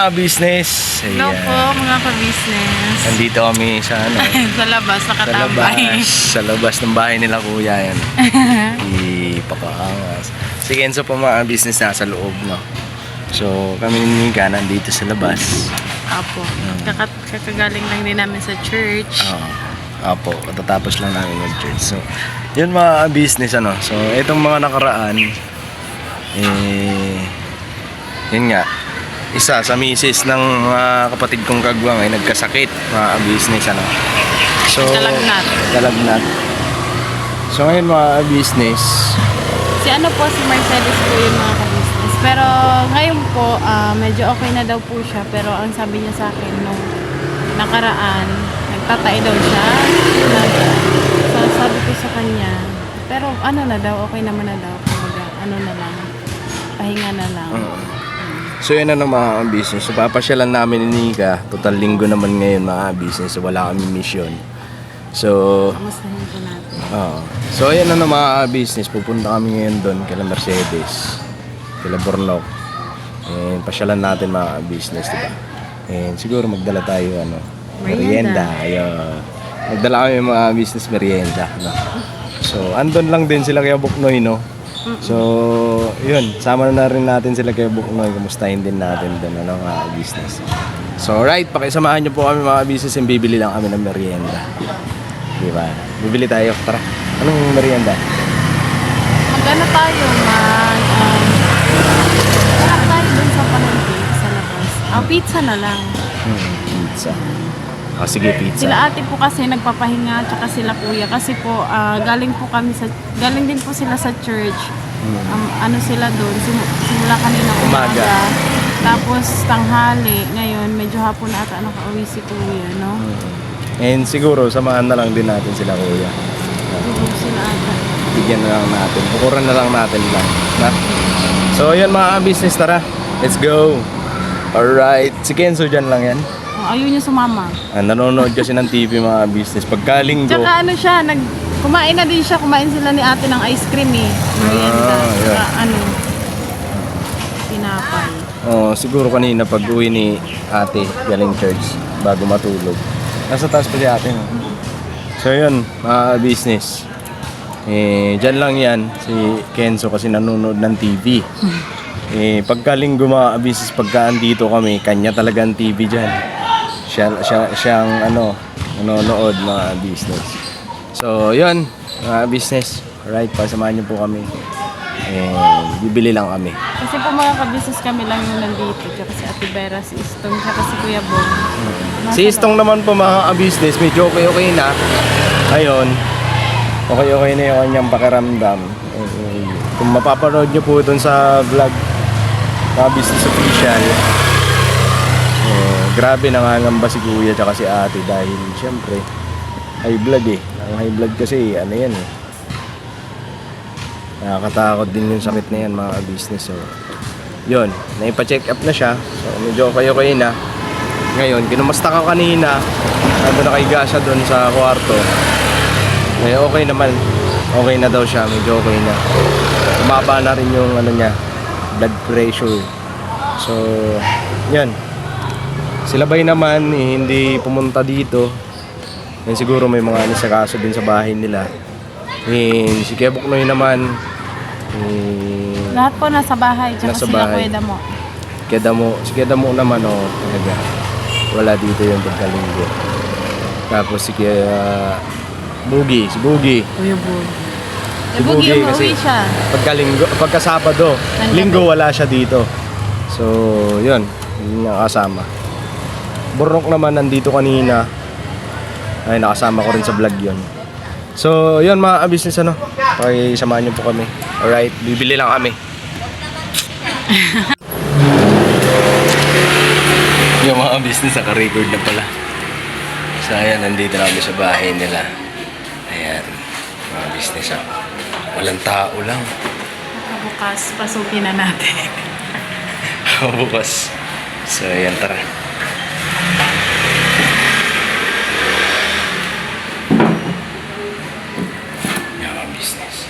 mga business. Hello po mga ka-business. Nandito kami sa ano, sa labas, nakatambay. sa labas ng bahay nila kuya yan. Ipakaangas. Si Kenzo po mga business nasa loob, no. So kami ni Mika nandito sa labas. Apo. Kakagaling lang din namin sa church. Apo, katatapos lang namin mag-church. So, yun mga business ano. So, itong mga nakaraan yun nga, isa sa misis ng mga kapatid kong kagwang ay nagkasakit, mga business ano. So, Nagkalagnat. So, ngayon mga business, si ano po, si Mercedes po yung mga ka-business. Pero ngayon po, medyo okay na daw po siya. Pero ang sabi niya sa akin nung nakaraan, nagtatay daw siya. So, sabi ko sa kanya, pero ano na daw, okay naman na daw. Kumbaga, ano na lang, pahinga na lang. so yun na ng mga business. So, papasyalan namin ni Nika. Total linggo naman ngayon mga business. So, wala kami mission. So, Kamustahin po natin. So ayan na ng mga business. Pupunta kami ngayon doon kila Mercedes, kila Bornok. And pasyalan natin mga business, diba? And siguro magdala tayo ano, merienda. Ayun. Magdala kami mga business merienda, no? So andun lang din sila kaya Buknoy, no? So yun, sama na rin natin sila kaya Buknoy. Kamustahin din natin doon ano, mga business. So right, pakisamahan niyo po kami mga business and bibili lang kami ng merienda. Diba? Bibili tayo. Tara. Anong merienda? Magano tayo, wala tayo dun sa palengke sa labas. Pizza na lang. Pizza. Sige, pizza. Sila ate po kasi nagpapahinga, tsaka sila kuya. Kasi po, galing din po sila sa church. Ano sila doon, simula kanina umaga. Tapos tanghali, ngayon medyo hapon na ata nakauwi si kuya, no? And siguro, samahan na lang din natin sila kuya. Sila ata. Bigyan na lang natin. Pukuran na lang natin lang. Na? So, yun mga business, tara. Let's go. Alright. Si Kenzo dyan lang yan. Ayaw niya sumama. Nanonood kasi ng TV mga business. Pagkalinggo. Tsaka ano siya, kumain na din siya. Kumain sila ni ate ng ice cream eh. Merienda. Yeah. Ano, tinapay. Siguro kanina pag uwi ni ate galing church bago matulog. Nasa taas pa si ate. No? So yun, mga business. Dyan lang yan si Kenzo kasi nanonood ng TV. Pagkalinggo mga business, pagka andito kami, kanya talaga ang TV dyan. Siyang nanonood mga business. So yun, mga business. Alright, pasamahan niyo po kami. Bibili lang kami. Kasi po mga ka-business kami lang yung nandito. Tsaka si Ate Vera, si Istong, tsaka si Kuya Bong. Si Istong naman po mga business, medyo okay na. Ngayon, okay na yung kanyang pakiramdam. Kung mapapanood nyo po dun sa vlog, mga business official, grabe nangangamba si Kuya tsaka si Ate dahil syempre, high blood eh. Ang high blood kasi, ano yan eh. Nakakatakot din yung sakit na yan mga business. So, yun, naipa-check up na siya. So, medyo okay na. Ngayon, kinumusta ka kanina. Nandun nakahiga siya doon sa kwarto. Ngayon, okay naman. Okay na daw siya. Medyo okay na. Umaba na rin yung ano niya, blood pressure. So, yan. Sila Bay naman, hindi pumunta dito. Yan siguro may mga nisakaso din sa bahay nila. Si Kuya Buknoy naman, lahat po nasa bahay, tsaka nasa sila bahay. Kuya Damo. Si Kuya Damo naman, talaga. Wala dito yung pagkalinggo. Tapos si Kuya Bugi, si Bugi. Kuya Bong. Si Bugi kasi umuwi siya. pagka-Sabado, linggo wala siya dito. So, yun yung nakasama. Bornok naman nandito kanina. Ay, nakasama ko rin sa vlog yun. So, yun mga business ano. Pakisamahan niyo po kami. Alright, bibili lang kami. Yung mga business naka-record na pala. So, ayan, nandito na kami sa bahay nila. Ayan, mga business walang tao lang. Bukas, pasukin na natin. Bukas. So, ayan, tara. Mga business.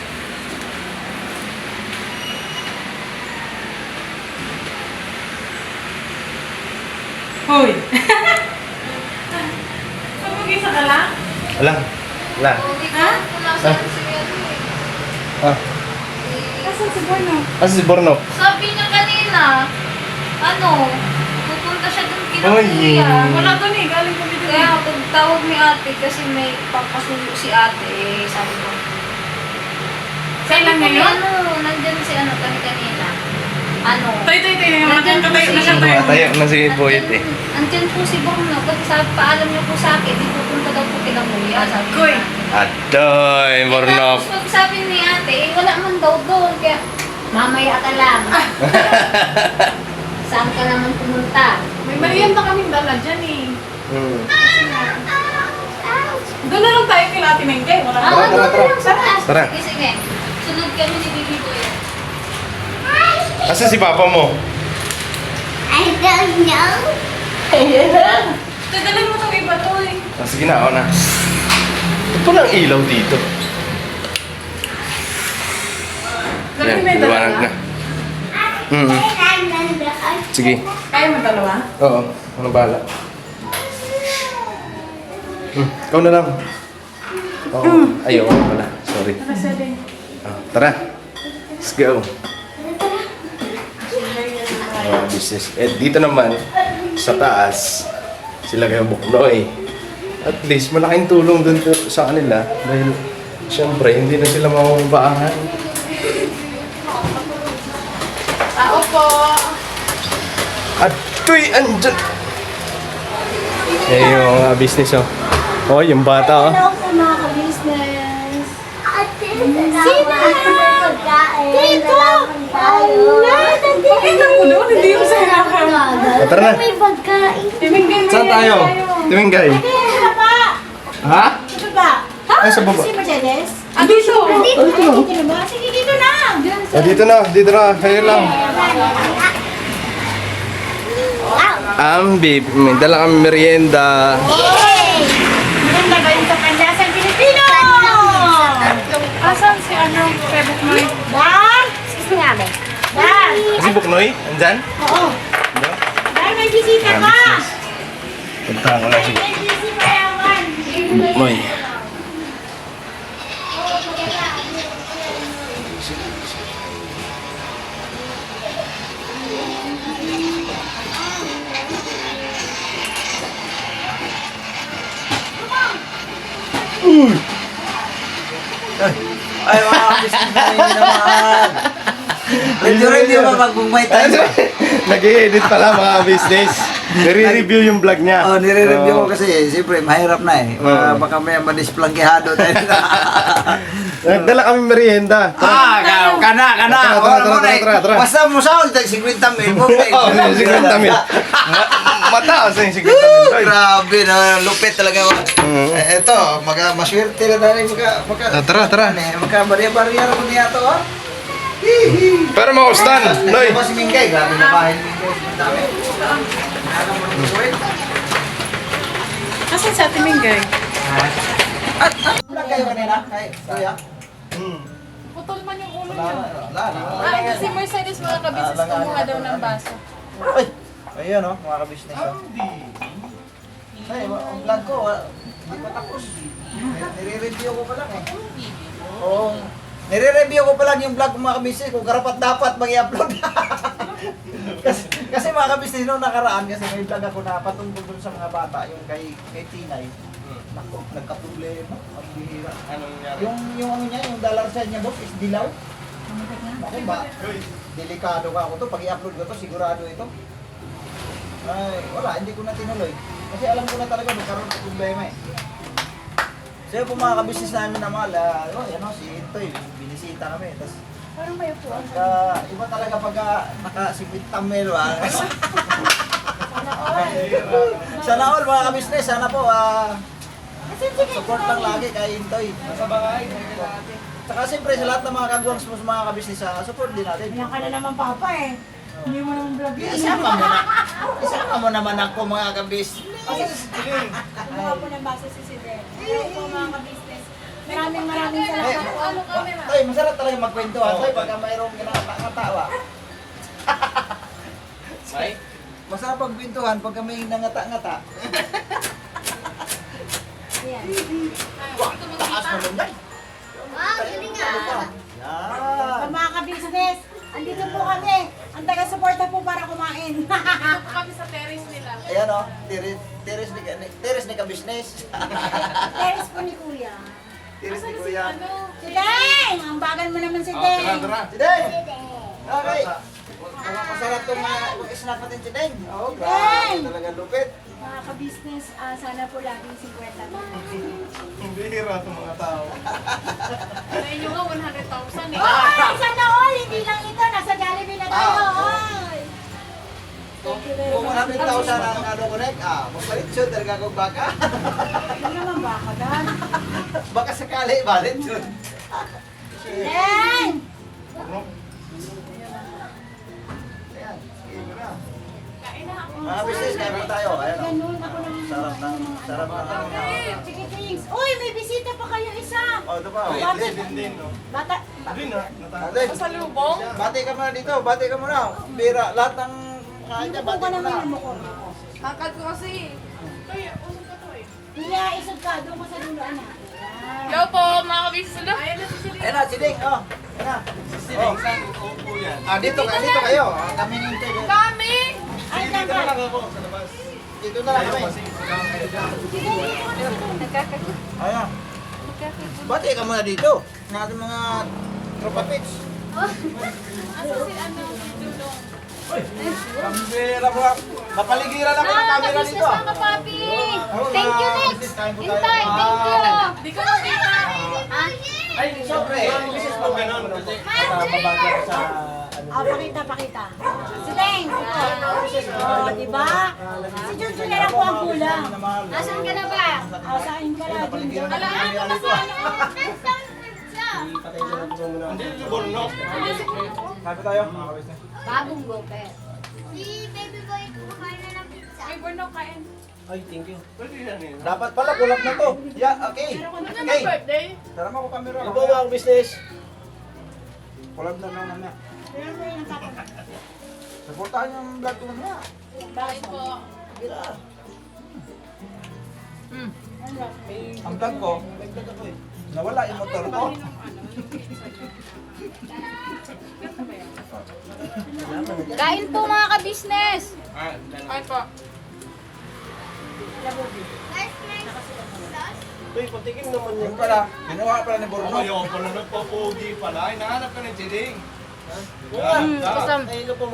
Wala. Wala. Ha? Ah. Kasan si Borno? Asa si Borno? Sabi niya kanina, pupunta siya dun kina Ay. kuya. Wala doon eh, galing kami doon. Kaya pagtawag ni ate kasi may papasuyo si ate, sabi ko. Kailan Sabi ko, ngayon? nandyan si kami kanina. Tay, naman katayo na siya tayo. Tayo na si Boyet eh. Andyan po si Borno. Kasi sabi, paalam niyo po sa akin, di pupunta daw po kina kuya. Sabi Koy. niya. Atoy, Borno. Tapos pag sabi ni ate, wala man daw doon. Kaya, mamaya ka lang. Saan ka naman pumunta? May merienda kaming dala dyan eh. Hmm. Doon na lang tayo kila Ate Mengke. Wala Ah, na. Tara, doon tara, lang sa taas. Tara. Sige, sige. Sunod kami ni Bibi Boy. Asa si Papa mo? I don't know. Dadalhin mo itong iba to eh. Ah, sige na, ako na. Ito palang ilaw dito. Dalhin mo yung liwanag dalawa. na. Sige. Kaya mo dalawa? Oo, ano bahala. Ikaw na lang. Oo, ayaw ako pala. Sorry. Tara, Sede. Ah, tara. Let's go. Business. Eh, dito naman, sa taas, sila kayo Buknoy. At least, malaking tulong dun sa kanila. Dahil, syempre, hindi na sila mamamabaahan. Tao po. At tuy, andyan! Eh, yung business, oh. Oh, yung bata, oh. Hello sa mga ka-business. Ate, Dito! Pakita mo doon, hindi mo sa hirapan. Tara na. May pagkain. Timinggan mo Saan yan, tayo? Timingay. Dito ba? Ha? Dito ba? Ay, sa baba. Si Mercedes? Ah, dito. Dito. Dito na ba? Sige, dito na. Diyan sa... Ah, dito na, dito na. Kayo lang. Babe, may dala kami merienda. Yay! Maganda ba yung kapandasang Pilipino? Asan si Facebook mo? Dan? Excuse me nga, be. Dan? Si Buknoy, andyan? Oo. Dan, may bisita ka. Puntahan ko lang si May bisita yaman. Buknoy. Ay, mga business na rin naman. Ready mo magbumay tayo. Nag-i-edit pala mga business. Nire-review yung vlog niya. Oh, nire-review ko kasi, siyempre, mahirap na eh. Baka may madisplangkihado tayo na. Nagdala kami merienda. Kana. Tara. Basta mo sa 50 mil. Oo, 50 mil. Mataas yung 50 mil. Oy. Grabe na, lupit talaga. Ito, maswerte na dahil Tara. magka-barya-barya ko niya ito, ha? Pero maustan, Noy. Ito ba si Mingay? Grabe na bahay ni Mingay. Ang dami. Asan si Ate Mengke? Wala kayo kanina? Kuya? Putol man yung ulo niya. Wala. Ito si Mercedes mga kabisnes kumuha daw ng baso. Ay! Ayun oh, mga ka-business. Ay, ang vlog ko, hindi pa tapos. Nire-review ko pa lang eh. Oo. Nire-review ko pa lang yung vlog ko mga ka-business kung karapat dapat mag-i-upload. kasi mga ka-business noong nakaraan, kasi may vlog ako na patungkol dun sa mga bata, yung kay Tinay. Nako, nagka-problema. Ang bihira. Anong nangyari? Yung ano niya, yung dollar sign niya boss is dilaw. Ako ba? Delikado ka ako to. Pag i-upload ko to, sigurado ito. Ay, wala, hindi ko na tinuloy. Kasi alam ko na talaga magkaroon ng problema eh. So po mga kabisnes namin na mahal, si Intoy, binisita kami. Tapos, Parang kayo po. iba talaga pagka naka-sipit tamel ba? Sana all mga kabisnes, sana po, support lang lagi kay Intoy. Nasa bagay, saka siyempre sa lahat ng mga kagwangs mo sa mga kabisnes, support din natin. Yan ka na naman, Papa eh. Hindi mo naman vlog yan. Isama mo naman ako mga kabisnes. Kumuha po ng baso si Sidel. Hello po mga ka-business. Maraming salamat po. Tay, masarap talaga magkwentuhan. Tay, pagka mayroong ginatawa. Masarap magkwentuhan pagka may nangata-ngata. Ayan. Wah, taas naman yan. Wow, galing nga. Yan. Mga ka-business, andito po kami. Ang taga-suporta po para kumain. Kami sa terrace nila. Ayan o, tiris ni ka-business. Teres po ni Kuya. Tiris ni Kuya. Si Deng! Ang bagal mo naman si Deng. Si Deng! Okay. Masarap itong mag-snap natin si Deng. Oo, grabe. Talaga lupit. Mga ka-business, sana po laging 50 na. Hindi hira itong mga tao. Sa inyo nga, 100,000 eh. Ay, sana all! Hindi lang ito. Nasa Jollibee na tayo. Ay! Thank you very Kung much. 100,000 ang ano connect, magpalit siya talaga kung baka. Hindi naman baka dan. Baka sakali, balit yun. Deng! Ayan, sige mo na. Kain na ako. Mga business, kaya na tayo. Ayan o. Ganun ako naman. Sarap ng Sige, thanks. Uy, may bisita pa kayo isa. Oh, ito pa. Bata. Ate, Pasalubong? bati ka muna dito, bati ka muna. Bira, lahat ng kain niya, Hindi po bati ka mo naman na. yung mukha. Kakad ko kasi. Kaya, usap ka to eh. Iya, isod ka. Doon ka sa dulo, anak. Hello po, mga kabisnes na. Ayan na si Celine. Ayan na, si Ding, oh. Ayan na. Si Ding, saan upo yan? Dito kayo. Kami nintay. Kami! Ay, tama. Dito na lang kami. Ayan. Bati ka muna dito. Ng ating mga tropa pits. Asa si ano, si Julong? Pambira mo. Mapaligiran ako ng camera dito. Mga papi. Thank you, next. Hintay, thank you. Di ko makita. Ay, siyempre. Business mo ganun. Babagay ko sa Oh, pakita. Si Deng. Oh, di ba? Si Jojo na lang po ang kulang. Asan ka na ba? Oh, saan ka lang? Napaligiran Ala, ng camera ano dito. ba sa ano? Sabi tayo, mga kabisnes. Babong gopet. Si baby boy kumakain na ng pizza. Ay, Borno, kain. Dapat pala, kulap na to. Yeah, okay. Ano Okay. na birthday? Tara mo ko camera. Ano ba mga business? Kulap na lang naman. Kailan mo yung tapos? Supportahan yung vlog ko na. Kain po. Gira. Ano? Ang vlog ko, nawala yung motor ko. Kain po mga ka-business. Kain po. Yung pala, ginawa pala ni Borno. Ayaw pala nagpapogi pala. Hinahanap ka ng chiding. Sabi ko,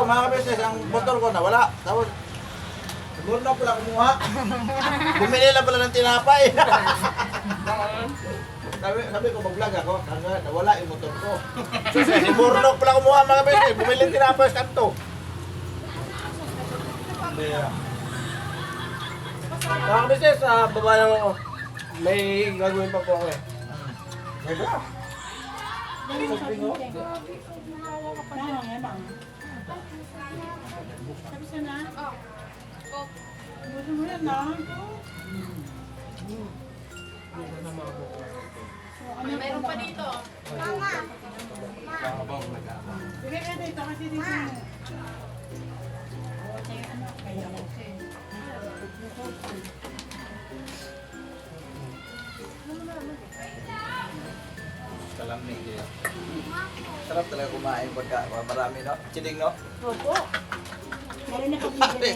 mga business, ang motor ko nawala. Tapos, si Borno pala kumuha. Bumili lang pala ng tinapay. sabi ko, mag-vlog ako. Nawala yung motor ko. Si Borno pala kumuha, mga business. Bumili ng tinapay sa kanto. Mga business, baba lang ako. May gagawin pa po ako eh. Tapos na? Oh. Coke. Gusto mo yan na? Meron pa dito. Bigay ka dito kasi dito. Sarap talaga kumain pagka marami, no? Chiding, no? Opo. Lalo na pag libre.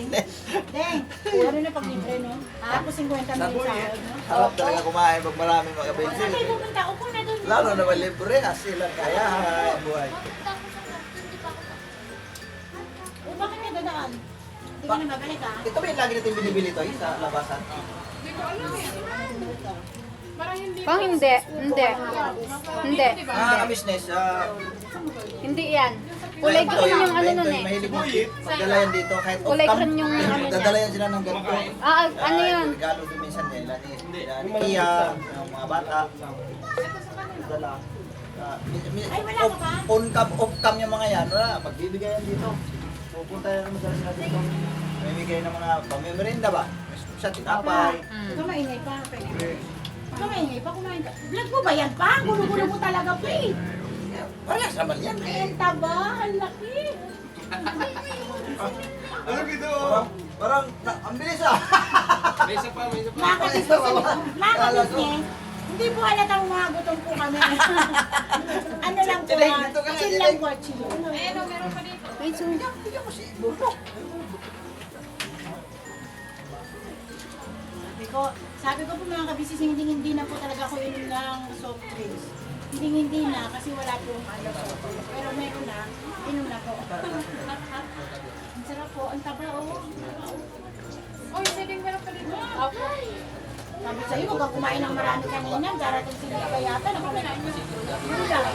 Deng, lalo na pag libre, no? Tapos 50 mil sahod, no? Sarap talaga kumain pag marami mga Saan business. kayo pupunta? Upo na doon. Lalo na may libre, sila kaya buhay. O, bakit ka dadaan? Hindi ka na babalik, ha? Ito ba yung lagi natin binibili to sa labasan? Hindi ko alam eh. Parang hindi. Pang hindi. Hindi. Hindi. Mga business, Hindi yan. Kulay green yung ano nun eh. Mahilig mo magdala yan dito kahit Kulay off-cam. green yung ano niya. Dadala yan sila ng ganito. Ano yun? Regalo din minsan nila ni Tia, ng mga bata. Dala. Ay, wala ka ba? On-cam, off-cam yung mga yan. Wala, magbibigay yan dito. Pupunta yan naman sila dito. May bigay ng mga pamimerinda ba? Sa tinapay. Ikaw maingay pa. Ikaw maingay pa, kumain ka. Vlog mo ba yan pa? Gulo-gulo mo talaga, pre. Parehas naman yan. Ang taba, ang laki. Ano gito? Parang ang bilis ah. May isa pa, may isa pa. Mga kabisnes, hindi po halatang mga gutom po kami. Ano lang po, chill lang po, chill. Ayun, meron pa dito. Wait, so, sabi ko po mga kabisnes, hindi na po talaga ako inom ng soft drinks. Hindi na kasi wala po yung ano po. Pero meron na, inom na po. Ang sarap po, ang taba oh. Oh, isa din meron pa dito. Sabi sa'yo, huwag kang kumain ng marami kanina, darating sila pa yata. Yun lang.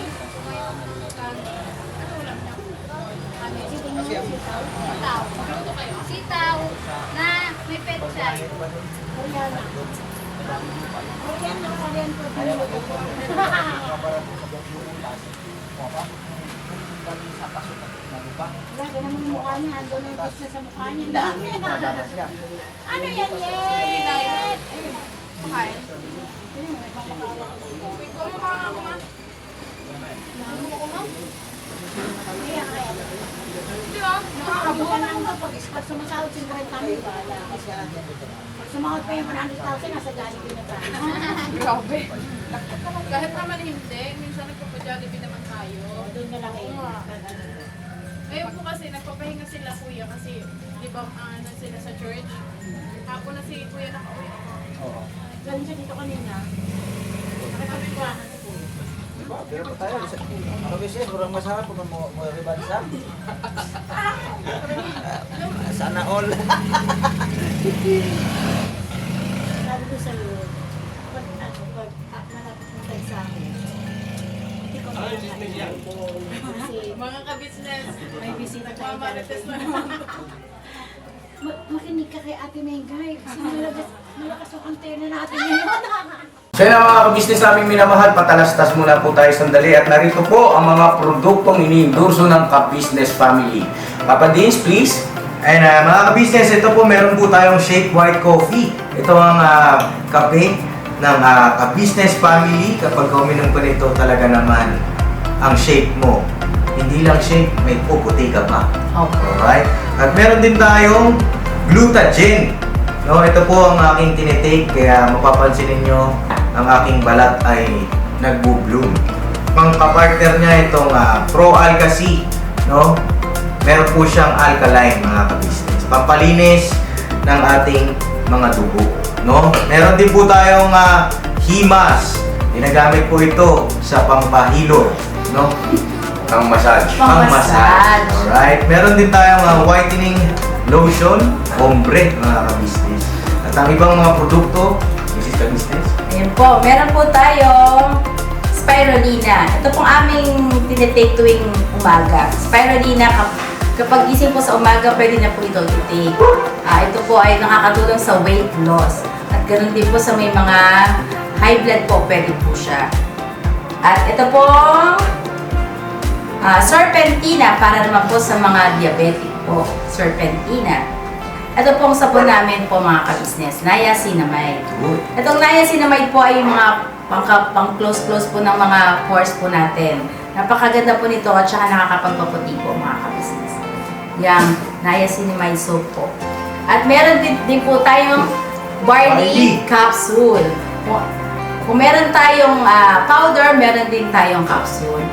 Ano, siting mo yung sitaw? Sitaw. Magluto kayo. Sitaw na may pechay. Korean na. Korean na, Korean po. Wala, ganun yung mukha niya. Ando na yung pizza sa mukha niya. Dami. Ano yan, Yen? Pakain. Di ba? Nakakabuhan na ako pag sumasahod 50 kami. Pag sumahod pa yung 100,000, nasa Jollibee na tayo. Grabe. Kahit naman hindi, minsan nagpapa-Jollibee naman tayo. Doon na lang eh. Ngayon po kasi nagpapahinga sila kuya kasi di ba ano sila sa church. Hapon na si kuya nakauwi. Galing siya dito kanina. Nakipagkwahan si Kuya. Diba? Pero pa tayo. Ano kasi, kurang masarap kung mo ribansa. Sana all. Sabi ko sa'yo, pag malapit mo tayo sa akin, hindi ko makakain. Kasi Mga ka-business, may bisita tayo. mamarites na naman. Makinig ka kay Ate Mengay kasi malakas yung antena natin ngayon. So yun ang mga kabisnes naming minamahal, patalastas muna po tayo sandali at narito po ang mga produktong iniendorso ng Ka-Business Family. Papa Dins, please. And mga ka-business, ito po meron po tayong Shake White Coffee. Ito ang kape ng Ka-Business Family. Kapag uminom ko nito talaga naman ang shake mo. Hindi lang shake, may puputi ka pa. Alright? At meron din tayong Glutagen. No, ito po ang aking tinitake kaya mapapansin ninyo ang aking balat ay nagbo-bloom. Pang-partner niya itong Pro Alka C, no? Meron po siyang alkaline mga ka-business. Pampalinis ng ating mga dugo, no? Meron din po tayong Himas. Ginagamit po ito sa pampahilo, no? Ang massage. Pang-massage. Alright. Meron din tayong whitening lotion, ombre mga ka-business. At ang ibang mga produkto, Mrs. Ka-business. Ayan po, meron po tayong spirulina. Ito pong aming tinitake tuwing umaga. Spirulina, kapag gising po sa umaga, pwede na po ito i-take. Ito po ay nakakatulong sa weight loss. At ganoon din po sa may mga high blood po, pwede po siya. At ito po, serpentina, para naman po sa mga diabetic po. Serpentina. Ito pong sabon namin po mga ka-business, niacinamide. Itong niacinamide po ay yung mga pang-close-close po ng mga pores po natin. Napakaganda po nito at saka nakakapagpaputi po mga ka-business. Yung niacinamide soap po. At meron din po tayong barley capsule. Kung meron tayong powder, meron din tayong capsule.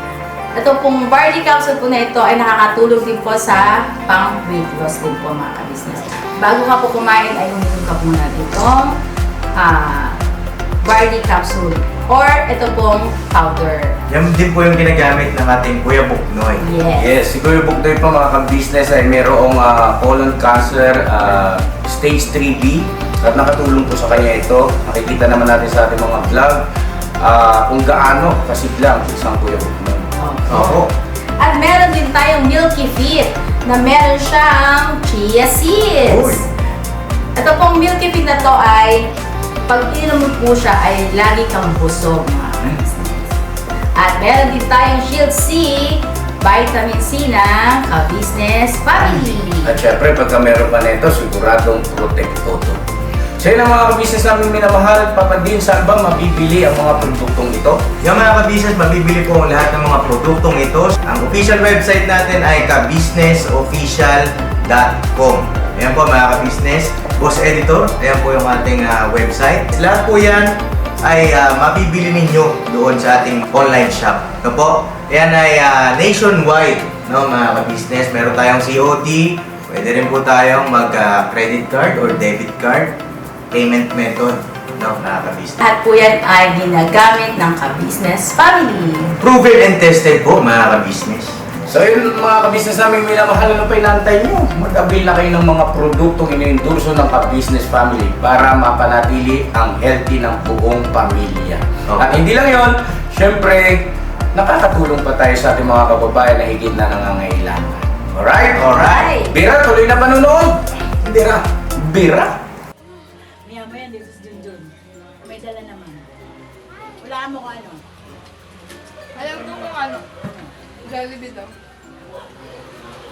Ito pong barley capsule po na ito ay nakakatulong din po sa pang-weight loss din po mga ka-business. Bago ka po kumain ay uminom ka muna ditong barley capsule or ito pong powder. Yan din po yung ginagamit ng ating Kuya Buknoy. Yes, si Kuya Buknoy po mga ka-business ay mayroong colon cancer stage 3B at nakatulong po sa kanya ito. Nakikita naman natin sa ating mga vlog kung gaano kasiglang isang Kuya Buknoy. Oo. At meron din tayong Milky Fit na meron siyang chia seeds. Uy. Ito pong Milky Fit na to ay pag ininom mo po siya ay lagi kang busog mga ka-business. At meron din tayong Shield C, vitamin C na Ka-Business Family. At syempre, pagka meron pa nito, siguradong protecto to. So yun ang mga ka-business namin minamahal, Papa Din, saan ba mabibili ang mga produktong ito? Yung mga ka-business, mabibili po ang lahat ng mga produktong ito. Ang official website natin ay kabusinessofficial.com. Ayan po mga ka-business. Boss Editor. Ayan po yung ating website. Lahat po yan ay mabibili ninyo doon sa ating online shop. No po? Ayan ay nationwide, no, mga ka-business. Meron tayong COD. Pwede rin po tayong mag-credit card or debit card payment method, no, mga ka-business. Lahat po yan ay ginagamit ng ka-business family. Proven and tested po, mga ka-business. So yun mga ka-business namin, minamahal na pa inaantay nyo. Mag-avail na kayo ng mga produktong iniendorso ng ka-business family para mapanatili ang healthy ng buong pamilya. Okay. At hindi lang yun, syempre, nakakatulong pa tayo sa ating mga kababayan na higit na nangangailangan. Alright? Alright. Bira, tuloy na panunood. Bira. Bira. Maya-maya, dito si Junjun. May dala naman. Wala mo kung ano. Alam ko kung ano. Jollibee daw.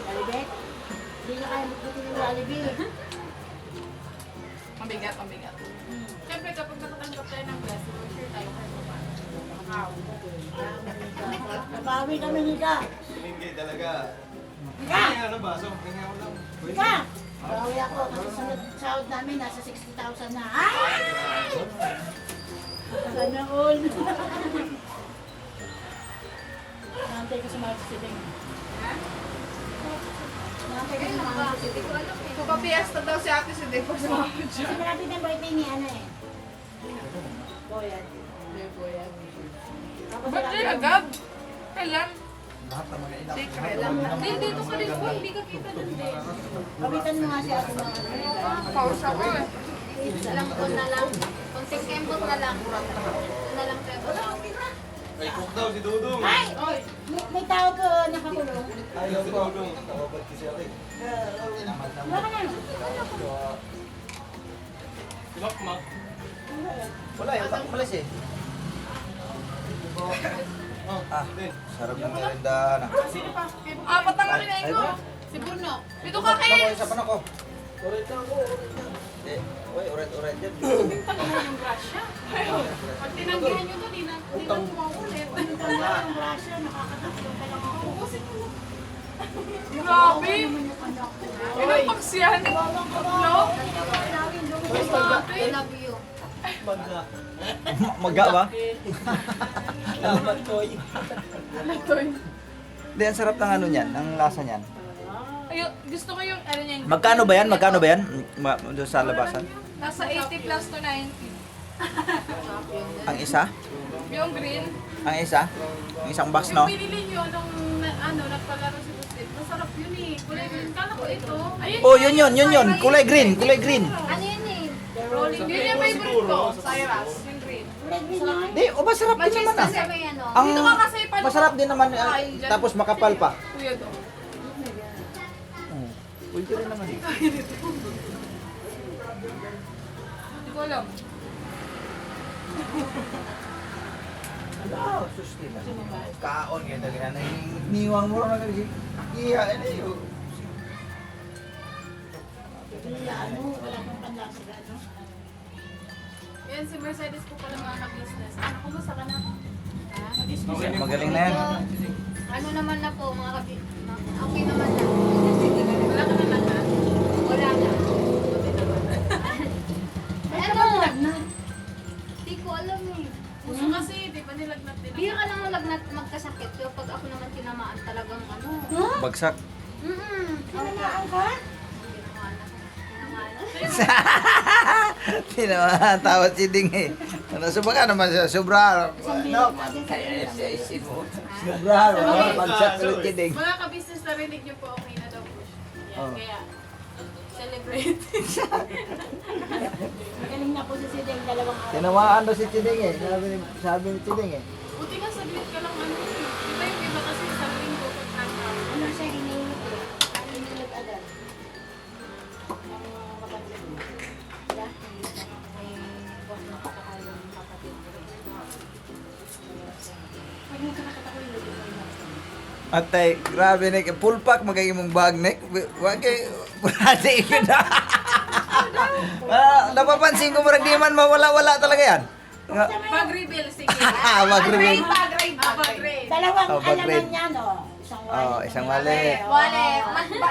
Lalibet? Hindi na kaya magputin yung lalibet. Mabigat, mabigat. Siyempre kapag nakatanggap tayo ng blessing, sure tayo kayo pa. Nabawi kami nila. Hindi talaga. Ika! Ano ba? So, tingnan mo lang. Ika! Bawi ako kasi sunod sahod namin nasa 60,000 na. Ay! Sana all. Nantay ko sa mga siting. Nantay ko sa mga siting. Pupapiesta daw si ate si Deco sa mga Kasi malapit ang birthday ni ano eh. Boyan. Tapos Ba't malapit yun ang- agad? Kailan? Secret lang. Hindi, dito ka rin po. Hindi ka kita dun din. Kapitan mo nga si ate mga Pause ako eh. Ilang ko na lang. Konting kembot na lang. Na lang pero May cook daw si Dudong. Ay! May tao po nakakulong. Ayaw Si ko. Dudong. Wala ka na. Si Makmak. Wala eh, utak malis eh. Oh, din. Sarap ng merinda na. Apat ang kinain ko. Si Bruno. Dito ka Ako, kayo. isa pa na ko. Eh, uy, uret-uret yan. Bintang na yung grasya. Pag tinanggihan nyo to, di na tumaulit. Ang grasya, nakakatakot ka lang ako. Ubusin mo. Grabe. Ilang paks yan? Tatlo? I love you. Maga ba? Ano to yun? Hindi, ang sarap ng ano niyan, ang lasa niyan. Ayun, gusto ko yung ano niyan. Magkano ba yan? Magkano ba yan? Doon sa labasan? Nasa 80 plus to 90. Ang isa? Yung green. Ang isa? Ang isang box, Yung no? pinili nyo nung nagpalaro si Gustin. Masarap yun eh. Kulay green. Kala ko ito. Ayun, Oh, yun. Kulay green, kulay green. Ano yun eh? Rolling. Yun yung favorite ko. Cyrus. Yung green. Di, masarap din Machis naman kasi ah. may ano. Ang Dito ka kasi pa. masarap din naman, tapos makapal pa. Kuya to. Pwede rin naman. Hindi ko alam. Kaon yan talaga na niwang mo na kasi. Iya, ano yun. Ano, wala kang panlasa ano. Yan si Mercedes po pala mga ka-business. Ano, kumusta ka na? Magaling na yan. Ano naman na po mga kabi. Okay naman na. Wala ka na lahat. Wala na. Ano? Di ko alam eh. Puso kasi, di ba nilagnat din Bira ka lang lagnat magkasakit. Pero pag ako naman tinamaan talagang ano. Bagsak. Tinamaan ka? Tinamaan, tawad si Ding eh. Nasubra ka naman siya, sobra. No, sobra, bagsak ulit si Ding. Mga ka-business, narinig niyo po, okay na daw po siya. Yan, Oh. kaya, celebrate. Magaling na po si Sideng, dalawang araw. Tinamaan daw si Tiding eh. Sabi ni Tiding eh. Buti nga saglit ka lang ano. Iba yung iba kasi sa linggo pag hanggang. Ano siya hinihingi ko? Ano hinihingi agad? Ang kapatid mo. Yeah, may boss na katakay ng kapatid ko. Pag nagkakatakay, lagi mo yung Atay, grabe na. Full pack magiging mong bag neck. Wag kay purati ko na. Napapansin ko parang di man mawala-wala talaga yan. Pag-reveal, sige. Mag-reveal. Pag-grade. Dalawang Oh, alaman pag-grade. niya, no? isang Oh, isang wallet. Wallet.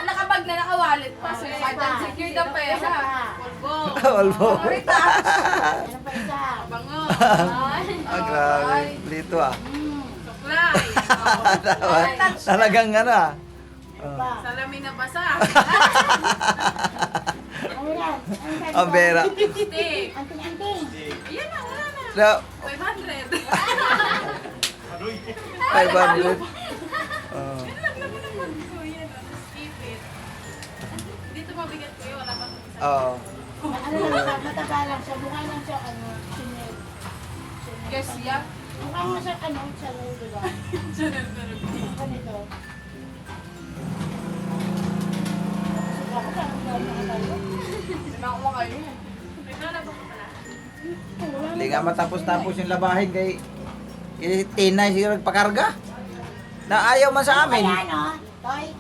Nakabag na naka-wallet pa. So, secure na pera. Pulbo. Volvo. Ano pa isa? Bango. Ah, grabe. Lito ah. Suklay. Talagang ano ah. Salamin na basa. Ano yan? Ano sabi Ang ko? pera. Stick. Anting-anting. Ayan na, wala na. So, 500. 500. Oh. Keep it. Dito mabigat ko yun. Wala pa kung isa. Oo. Ano lang siya, mataba lang siya. Mukha lang siya, ano, Chanel. Yes, yeah. Mukha nga siya, ano, Chanel, diba? Ganito. Ako parang tayo. Hindi na ako makayo. Naglalaba ko pala. Hindi nga matapos-tapos yung labahin kay Tinay siguro nagpakarga. Na ayaw man sa amin. Kaya, no? Toy,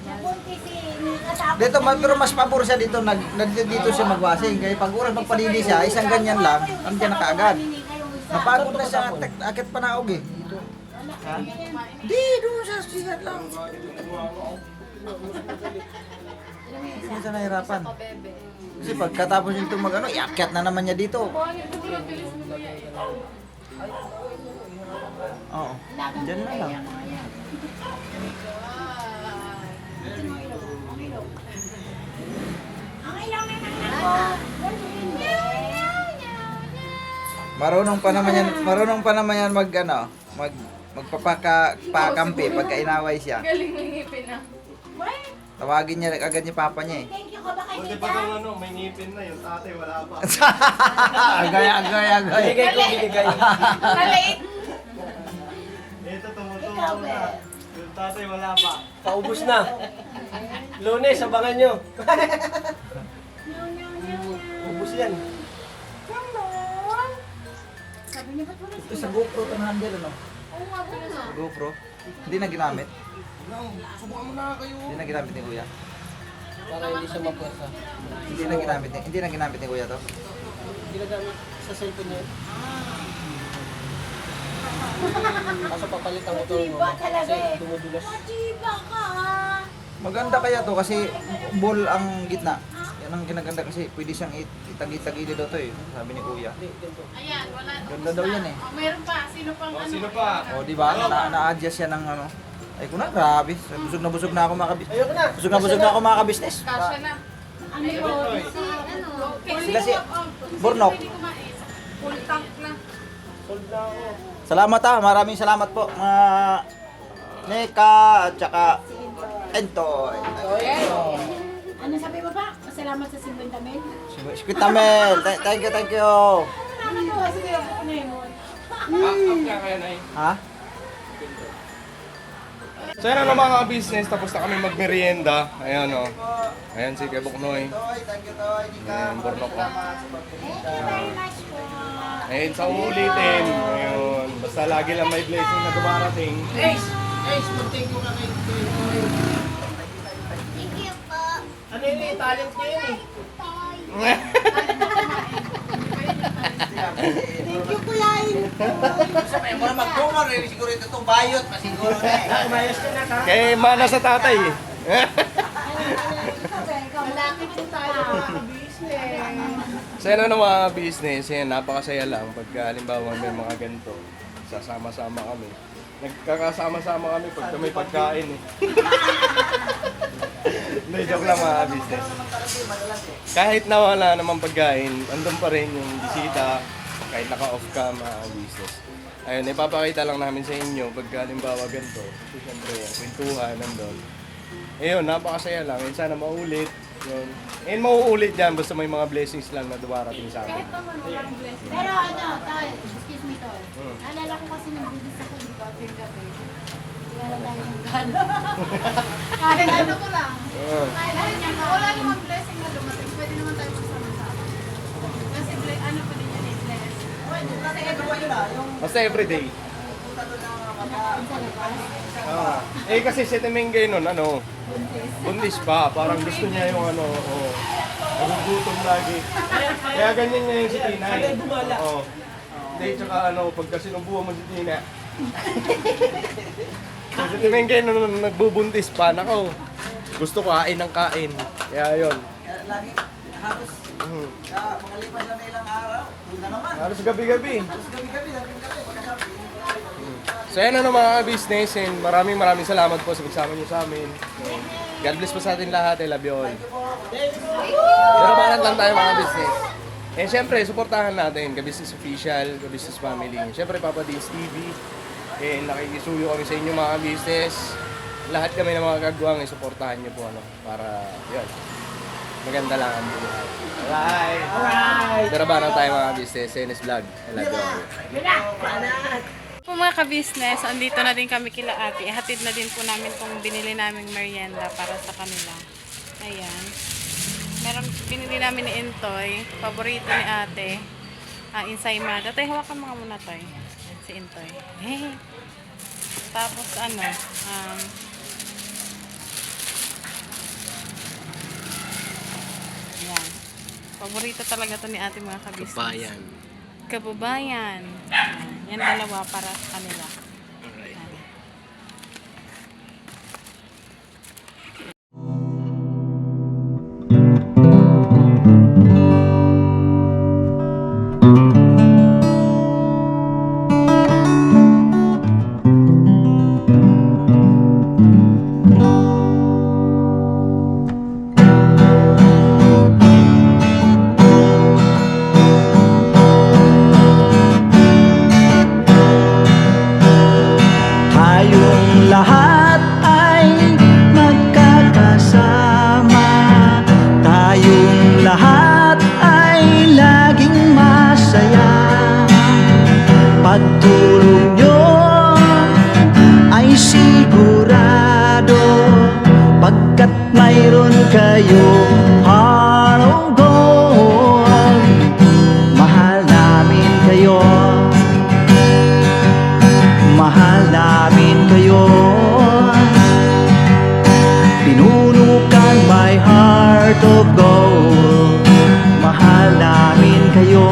napunti si kasama. Dito, pero mas pabor siya dito, dito siya magwasing. Kaya pag oras magpalili siya, isang ganyan lang, nandiyan na kaagad. Napagod na siya, akit panaog eh. Ha? Di, doon sa sigat lang. Hindi siya nahirapan. Kasi pagkatapos nito mag-ano, iakyat na naman niya dito. Oo. Diyan na lang. Ang ilang na ako. Marunong pa naman yan mag ano, magpakampi pagka inaway siya. Galing ng ngipin na. Tawagin niya agad yung papa niya eh. Thank you ka ba kay Buti Tita? pa kung ano, may ngipin na yung tatay, wala pa. Agay. Na-late. Ito, tumutubo Ikaw, na. Bel. Yung tatay, wala pa. Paubos na. Lunes, abangan nyo. Ubus yan. Sabi niya, ba't wala Ito sa GoPro to na handle ano? Oo nga po na. GoPro. Hindi na ginamit. Subukan mo na kayo. Hindi na ginamit ni Kuya. Para hindi siya mapuwersa. Hindi na ginamit ni Kuya to. Ginagamit sa cellphone niya. Kaso papalit ang motor mo. Machiba talaga Kasi eh. dumudulas. Machiba ka. Maganda kaya to kasi ball ang gitna. Yan ang kinaganda kasi pwede siyang itag-itagili daw to eh. Sabi ni Kuya. Ayan, wala. Ganda daw yan eh. Oh, meron pa. Sino pang ano? Sino pa? O di ba? Na-adjust siya ng ano. Ay ko na, grabe. Busog na ako mga kabisnes. Ayoko na. Busog na ako mga kabisnes. Kasya na. Ano yun? Sila si Burnok. Pwede kumain. Full tank na. Sold na ako. Salamat ha, maraming salamat po mga Neka at saka Entoy. Ano sabi mo pa? Salamat sa 50 mil. Squitamel, thank you. Ano mo? Sige, ano yun? Kaya na eh. Ha? So yan ano mga business, tapos na kami magmerienda. Ayan o. Ayan si Kebok Noy. Thank you, Toy. Ayan, Burnok ko. Thank you very much po. Ayun, sa uulitin. Ayun. Basta lagi lang may blessing na dumarating. Ace, mag-thank you ka kay Thank you po. Ano yun eh, talent niya yun eh. Thank you, Kuya. Sabi mo na mag-donor, siguro ito itong bayot, masiguro na eh. Umayos ka na ka. Kaya mana sa tatay eh. Malaki po tayo mga business. So yan ano mga business, yan, napakasaya lang pagka halimbawa may mga ganito. Sasama-sama kami. Nagkakasama-sama kami pagka may pagkain eh. Hindi, joke lang mga business. Kahit na wala namang pagkain, andun pa rin yung bisita, kahit naka-off ka mga business. Ayun, ipapakita lang namin sa inyo pagka halimbawa ganito. Kasi syempre yan, kwentuhan nandun. Ayun, napakasaya lang. Ayun, sana maulit. Yun. And mauulit yan, basta may mga blessings lang na dumarating sa amin. Kahit naman walang blessing. Pero ano, Tol, excuse me, Tol. Alala ko kasi nabudis ako dito at yung gabi. Kaya lang dahil ng gano. Kahit ano ko lang. Ah. Kahit wala namang blessing na dumating, pwede naman tayo magsama-sama. Kasi ano pa din yan eh, bless. Basta everyday. Eh kasi si Temengay nun, ano, buntis pa. Parang gusto niya yung ano, nagugutom lagi. Kaya ganyan niya yung si Tina. Oo. Hindi, tsaka ano, pagka sinubuhan mo si Tina, Kasi tingin kayo nung nagbubuntis pa, nako. Gusto ko kain ng kain. Kaya yun. Lagi, halos, mga lipas na ilang araw, doon na naman. Halos gabi-gabi. Halos gabi-gabi, pagkasabi. So yan na mga business and maraming salamat po sa pagsama niyo sa amin. God bless po sa atin lahat. I love you all. Pero banat lang tayo mga business. And syempre, suportahan natin Ka-Business Official, Ka-Business Family. Syempre, Papa Deans TV. And nakikisuyo kami sa inyo mga business. Lahat kami ng mga kagawang suportahan niyo po para yun. Maganda lang ang buhay. Alright! Pero banat tayo mga business. NS Vlog. I love you all. Po mga ka-business, andito na din kami kila ate. Hatid na din po namin itong binili naming merienda para sa kanila. Ayan. Meron binili namin ni Intoy. Paborito ni ate. Insaymada. Tay, hawakan mga muna tay. Si Intoy. Tapos ayan. Paborito talaga to ni ate mga ka-business. Kababayan. Yan dalawa para sa kanila. Alright. Tayong lahat ay magkakasama. Tayong lahat ay laging masaya. Pagtulong nyo ay sigurado, pagkat mayroon kayo heart of gold. Mahal namin kayo, mahal namin kayo. Pinunukan my heart of gold. Mahal namin kayo,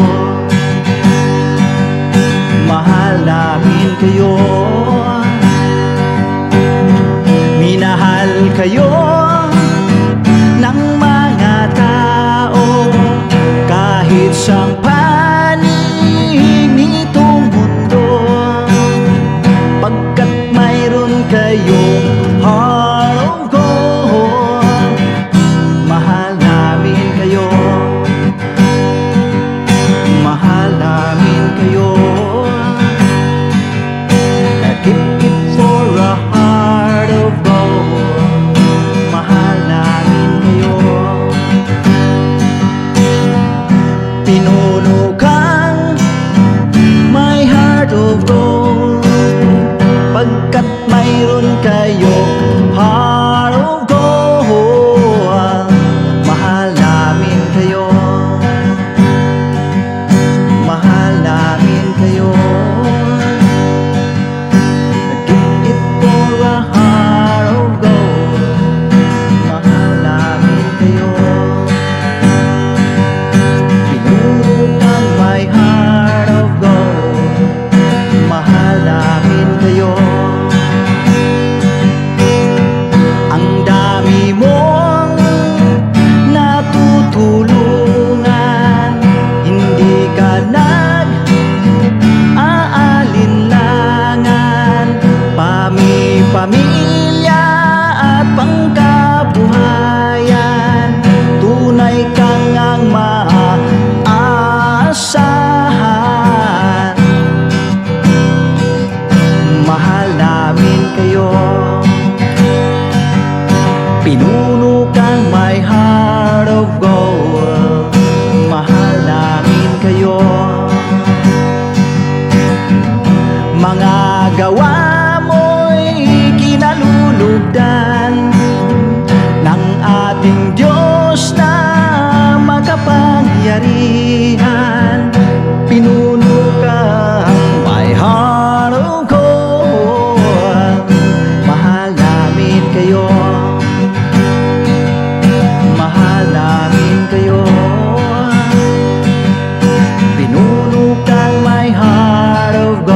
mahal namin kayo. Minahal kayo ng mga tao kahit sang panig nitong mundo, pagkat mayroon kayong heart of gold. Mahal namin kayo, mahal namin kayo. Keep it for a heart of gold. Mahal namin kayo. Pinuno kang my heart of gold, pagkat mayroon kayo heart of gold. Mahal namin kayo, mahal namin kayo. Give it for a heart of gold. Mahal namin kayo. Pinunang my heart of gold. Mahal namin kayo. Ang dami mong natutulungan, hindi ka nag-aalinlangan. Pamilya at pangkabuhayan, tunay kang ang maaasahan. Mahal namin kayo, pinuno kang my heart of gold. Mahal namin kayo. Mga gawa mo'y kinalulugdan ng ating Diyos na makapangyarihan. Pinuno kang my heart of gold. Mahal namin kayo, mahal namin kayo. Pinuno kang my heart of gold.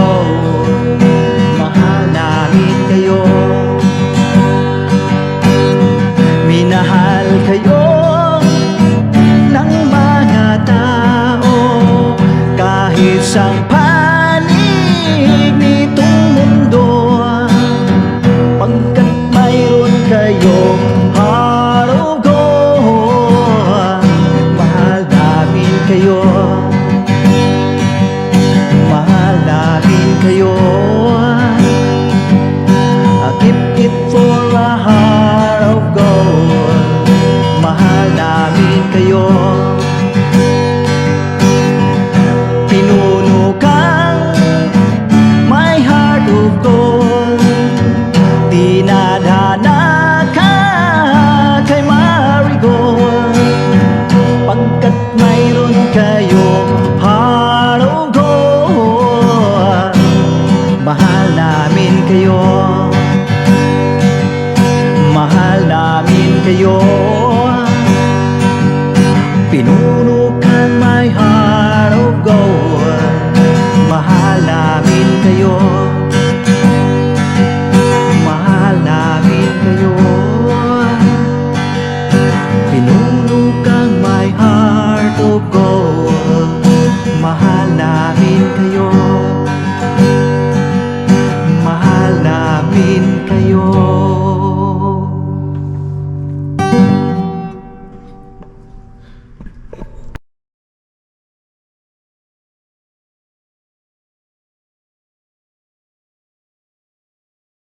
kayo